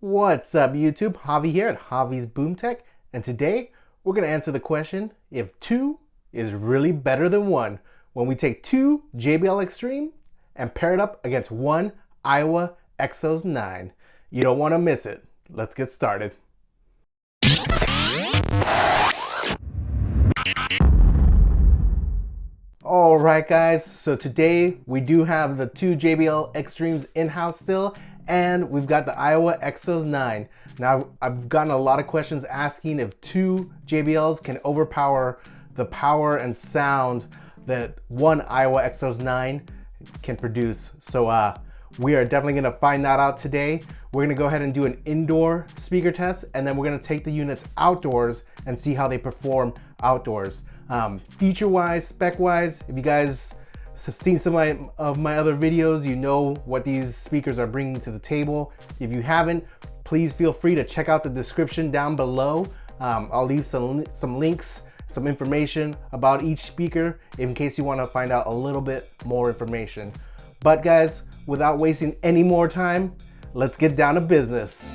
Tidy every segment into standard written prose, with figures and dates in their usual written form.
What's up YouTube? Javi here at Javi's Boom Tech, and today we're going to answer the question if 2 is really better than 1 when we take 2 JBL Xtreme and pair it up against 1 Aiwa Exos-9. You don't want to miss it. Let's get started. Alright guys, so today we do have the 2 JBL Xtremes in-house still, and we've got the Aiwa Exos-9. Now, I've gotten a lot of questions asking if 2 JBLs can overpower the power and sound that 1 Aiwa Exos-9 can produce. So we are definitely gonna find that out today. We're gonna go ahead and do an indoor speaker test, and then we're gonna take the units outdoors and see how they perform outdoors. Feature-wise, spec-wise, if you guys have seen some of my other videos, you know what these speakers are bringing to the table. If you haven't, please feel free to check out the description down below. I'll leave some links, some information about each speaker in case you want to find out a little bit more information. But guys, without wasting any more time, let's get down to business.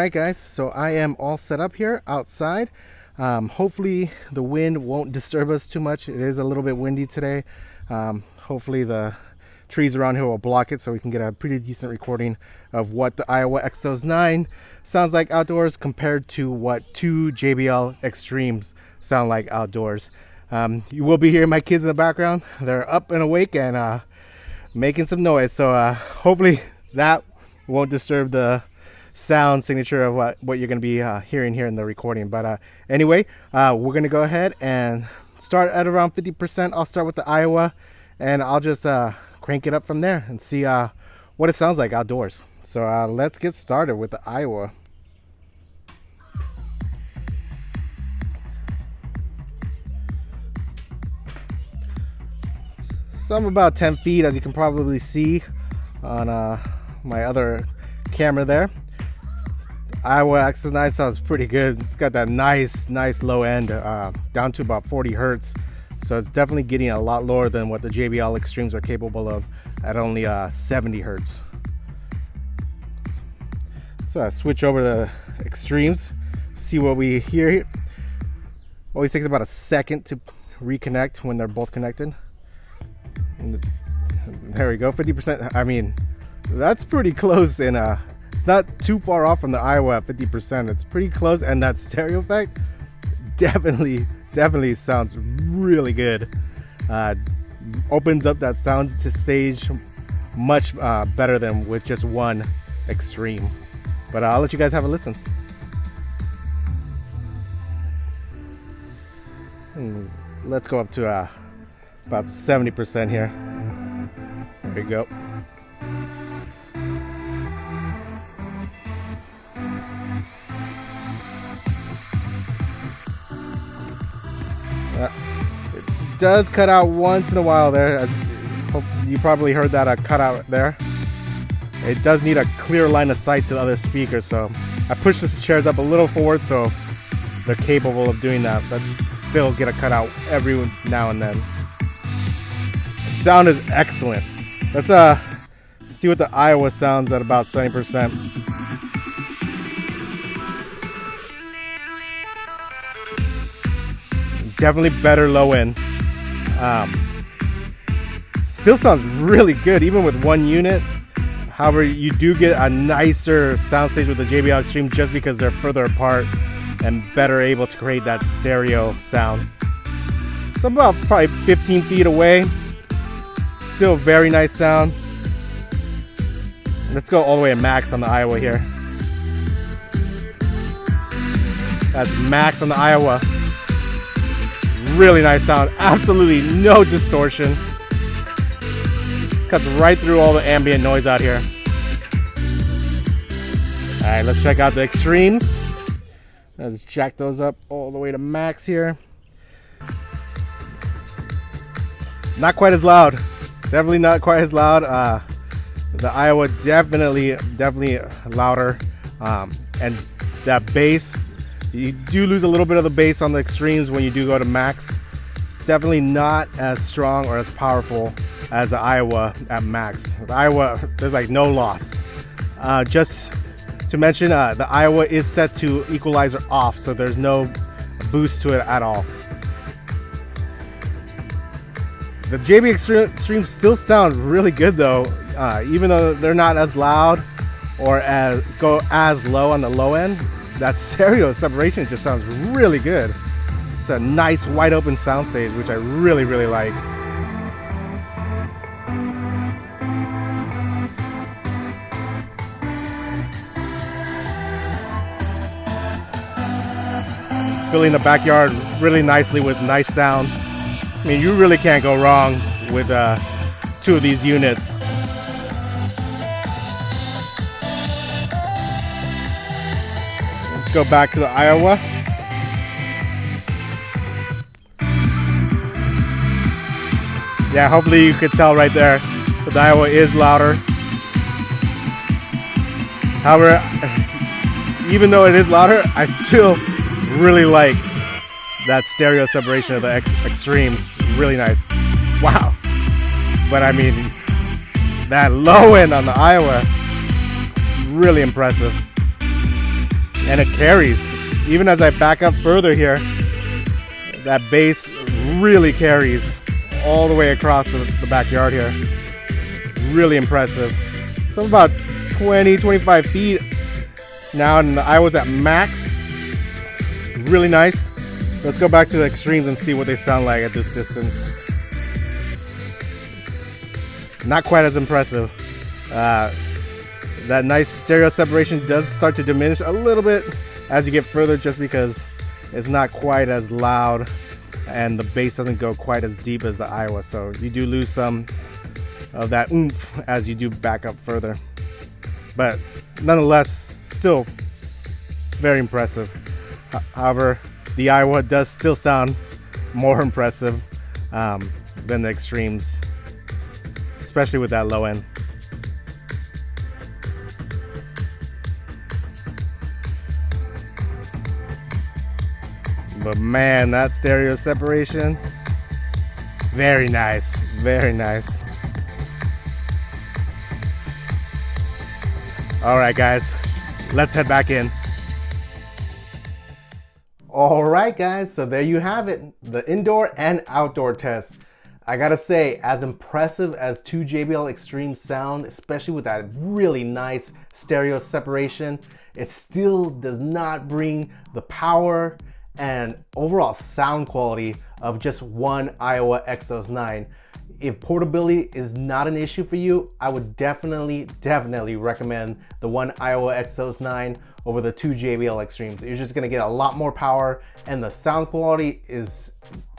Alright guys, so I am all set up here outside. Hopefully the wind won't disturb us too much. It is a little bit windy today. Hopefully the trees around here will block it so we can get a pretty decent recording of what the Aiwa Exos-9 sounds like outdoors compared to what two JBL Xtremes sound like outdoors. You will be hearing my kids in the background. They're up and awake and making some noise, so hopefully that won't disturb the sound signature of what you're going to be hearing here in the recording. But anyway, we're going to go ahead and start at around 50%. I'll start with the Aiwa and I'll just crank it up from there and see what it sounds like outdoors. So let's get started with the Aiwa. So I'm about 10 feet, as you can probably see on my other camera there. Aiwa Exos-9 sounds pretty good. It's got that nice low end down to about 40 hertz. So it's definitely getting a lot lower than what the JBL Xtremes are capable of at only 70 hertz. So I switch over to the Xtremes, see what we hear here. Always takes about a second to reconnect when they're both connected. And there we go, 50%. I mean, that's pretty close, and it's not too far off from the Aiwa at 50%. It's pretty close, and that stereo effect definitely sounds really good. Opens up that sound to stage much better than with just one Xtreme. But I'll let you guys have a listen. Let's go up to about 70% here. There we go. It does cut out once in a while there. As you probably heard that cutout there. It does need a clear line of sight to the other speaker, so I pushed the chairs up a little forward so they're capable of doing that, but still get a cutout every now and then. The sound is excellent. Let's see what the Aiwa sounds at about 70%. Definitely better low end. Still sounds really good even with one unit. However, you do get a nicer soundstage with the JBL Xtreme just because they're further apart and better able to create that stereo sound. So I'm about probably 15 feet away. Still very nice sound. Let's go all the way to max on the Aiwa here. That's max on the Aiwa. Really nice sound. Absolutely no distortion. Cuts right through all the ambient noise out here. Alright, let's check out the Xtremes. Let's jack those up all the way to max here. Not quite as loud. Definitely not quite as loud. The Aiwa definitely louder. And that bass, you do lose a little bit of the bass on the Xtremes when you do go to max. It's definitely not as strong or as powerful as the Aiwa at max. The Aiwa, there's like no loss. Just to mention, the Aiwa is set to equalizer off, so there's no boost to it at all. The JBL Xtremes still sound really good though, even though they're not as loud or go as low on the low end. That stereo separation just sounds really good. It's a nice wide open soundstage, which I really like. Filling the backyard really nicely with nice sound. I mean, you really can't go wrong with two of these units. Let's go back to the Aiwa. Yeah, hopefully you could tell right there that the Aiwa is louder. However, even though it is louder, I still really like that stereo separation of the Xtreme. Really nice. Wow. But I mean, that low end on the Aiwa, really impressive. and it carries. Even as I back up further here, that bass really carries all the way across the backyard here. Really impressive. So I'm about 20-25 feet now, and I was at max. Really nice. Let's go back to the Xtremes and see what they sound like at this distance. Not quite as impressive. That nice stereo separation does start to diminish a little bit as you get further, just because it's not quite as loud and the bass doesn't go quite as deep as the Aiwa. So you do lose some of that oomph as you do back up further. But nonetheless, still very impressive. However, the Aiwa does still sound more impressive than the Xtremes, especially with that low end. But man, that stereo separation, very nice, very nice. All right, guys, let's head back in. All right, guys, so there you have it, the indoor and outdoor test. I gotta say, as impressive as two JBL Xtremes sound, especially with that really nice stereo separation, it still does not bring the power and overall sound quality of just one Aiwa Exos-9. If portability is not an issue for you, I would definitely recommend the one Aiwa Exos-9 over the two JBL Xtremes. You're just gonna get a lot more power, and the sound quality is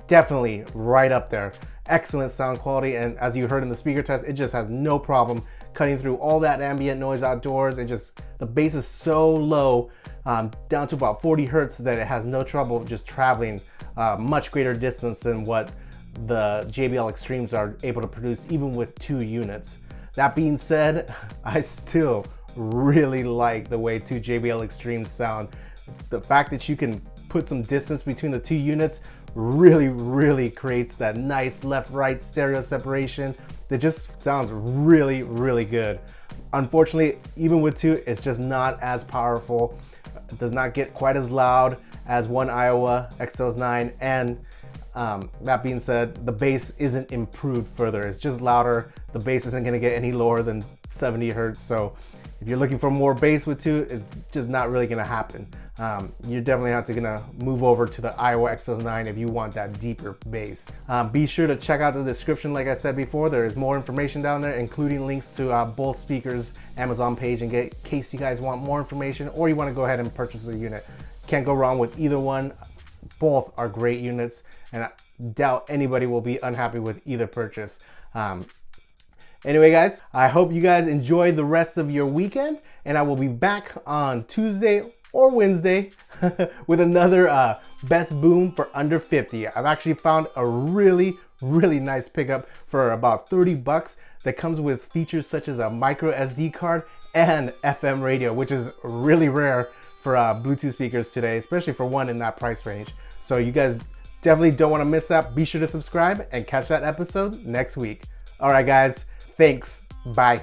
definitely right up there. Excellent sound quality, and as you heard in the speaker test, it just has no problem cutting through all that ambient noise outdoors. The bass is so low, down to about 40 hertz, that it has no trouble just traveling much greater distance than what the JBL Xtremes are able to produce, even with 2 units. That being said, I still really like the way two JBL Xtremes sound. The fact that you can put some distance between the 2 units really creates that nice left-right stereo separation that just sounds really good. Unfortunately, even with 2, it's just not as powerful. It does not get quite as loud as one Aiwa Exos-9, and that being said, the bass isn't improved further. It's just louder. The bass isn't gonna get any lower than 70 hertz. So if you're looking for more bass with 2, it's just not really gonna happen. You're definitely gonna move over to the Aiwa Exos-9 if you want that deeper bass. Be sure to check out the description. Like I said before, there is more information down there, including links to both speakers' Amazon page, in case you guys want more information or you want to go ahead and purchase the unit. Can't go wrong with either one. Both are great units, and I doubt anybody will be unhappy with either purchase. Anyway, guys, I hope you guys enjoy the rest of your weekend, and I will be back on Tuesday or Wednesday with another best boom for under 50. I've actually found a really nice pickup for about 30 bucks that comes with features such as a micro SD card and FM radio, which is really rare for Bluetooth speakers today, especially for one in that price range. So you guys definitely don't want to miss that. Be sure to subscribe and catch that episode next week. All right, guys, thanks. Bye.